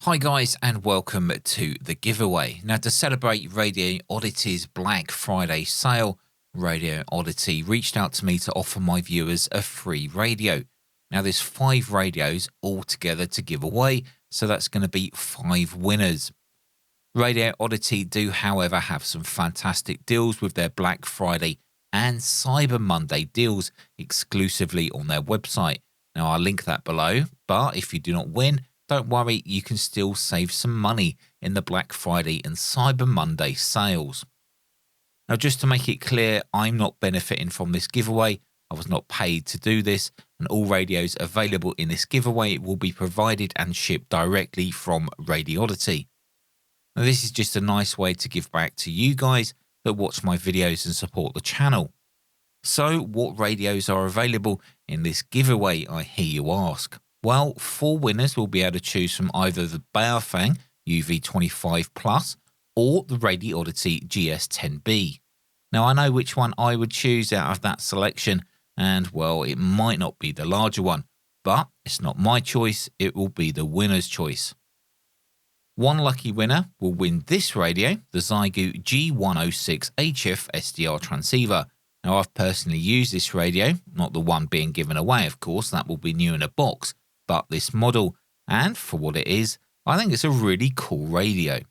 Hi guys and welcome to the giveaway. Now to celebrate Radioddity's Black Friday sale, Radioddity reached out to me to offer my viewers a free radio. Now there's 5 radios all together to give away, so that's going to be 5 winners. Radioddity do however have some fantastic deals with their Black Friday and Cyber Monday deals exclusively on their website. Now I'll link that below, but if you do not win, don't worry, you can still save some money in the Black Friday and Cyber Monday sales. Now, just to make it clear, I'm not benefiting from this giveaway. I was not paid to do this, and all radios available in this giveaway will be provided and shipped directly from Radioddity. Now, this is just a nice way to give back to you guys that watch my videos and support the channel. So, what radios are available in this giveaway, I hear you ask? Well, 4 winners will be able to choose from either the Baofeng UV25 Plus or the Radioddity GS10B. Now, I know which one I would choose out of that selection, and well, it might not be the larger one, but it's not my choice, it will be the winner's choice. One lucky winner will win this radio, the Xiegu G106 HF SDR transceiver. Now, I've personally used this radio, not the one being given away, of course, that will be new in a box, but this model, and for what it is, I think it's a really cool radio.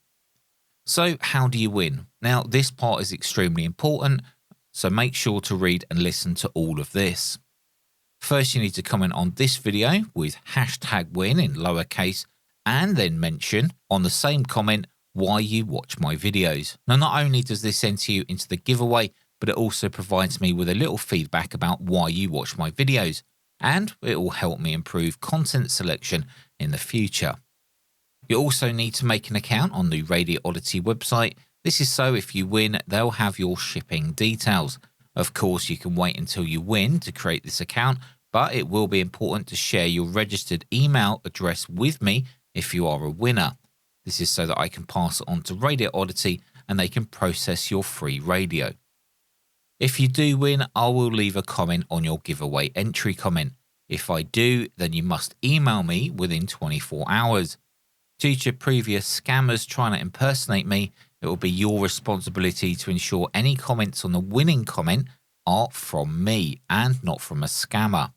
So how do you win? Now, this part is extremely important, so make sure to read and listen to all of this. First, you need to comment on this video with #win in lowercase, and then mention on the same comment why you watch my videos. Now, not only does this enter you into the giveaway, but it also provides me with a little feedback about why you watch my videos, and it will help me improve content selection in the future. You also need to make an account on the Radioddity website. This is so if you win, they'll have your shipping details. Of course, you can wait until you win to create this account, but it will be important to share your registered email address with me if you are a winner. This is so that I can pass it on to Radioddity and they can process your free radio. If you do win, I will leave a comment on your giveaway entry comment. If I do, then you must email me within 24 hours. Due to previous scammers trying to impersonate me, it will be your responsibility to ensure any comments on the winning comment are from me and not from a scammer.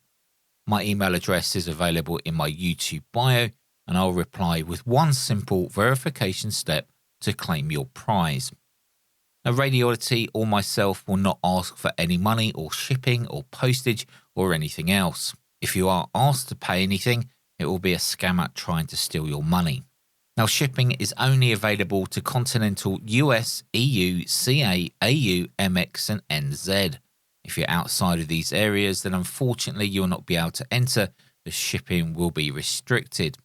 My email address is available in my YouTube bio, and I'll reply with one simple verification step to claim your prize. Now, Radioddity or myself will not ask for any money or shipping or postage or anything else. If you are asked to pay anything, it will be a scammer trying to steal your money. Now, shipping is only available to continental US, EU, CA, AU, MX and NZ. If you're outside of these areas, then unfortunately you will not be able to enter, as shipping will be restricted.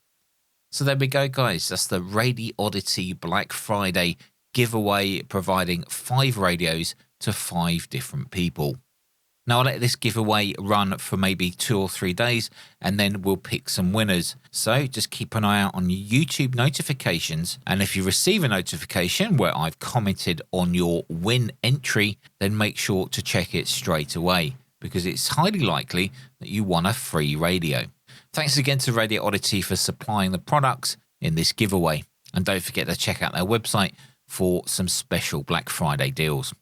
So there we go, guys. That's the Radioddity Black Friday giveaway, providing 5 radios to 5 different people. Now I'll let this giveaway run for maybe 2 or 3 days, and then we'll pick some winners. So just keep an eye out on your YouTube notifications, and if you receive a notification where I've commented on your win entry, then make sure to check it straight away, because it's highly likely that you won a free radio. Thanks again to Radioddity for supplying the products in this giveaway, and don't forget to check out their website for some special Black Friday deals.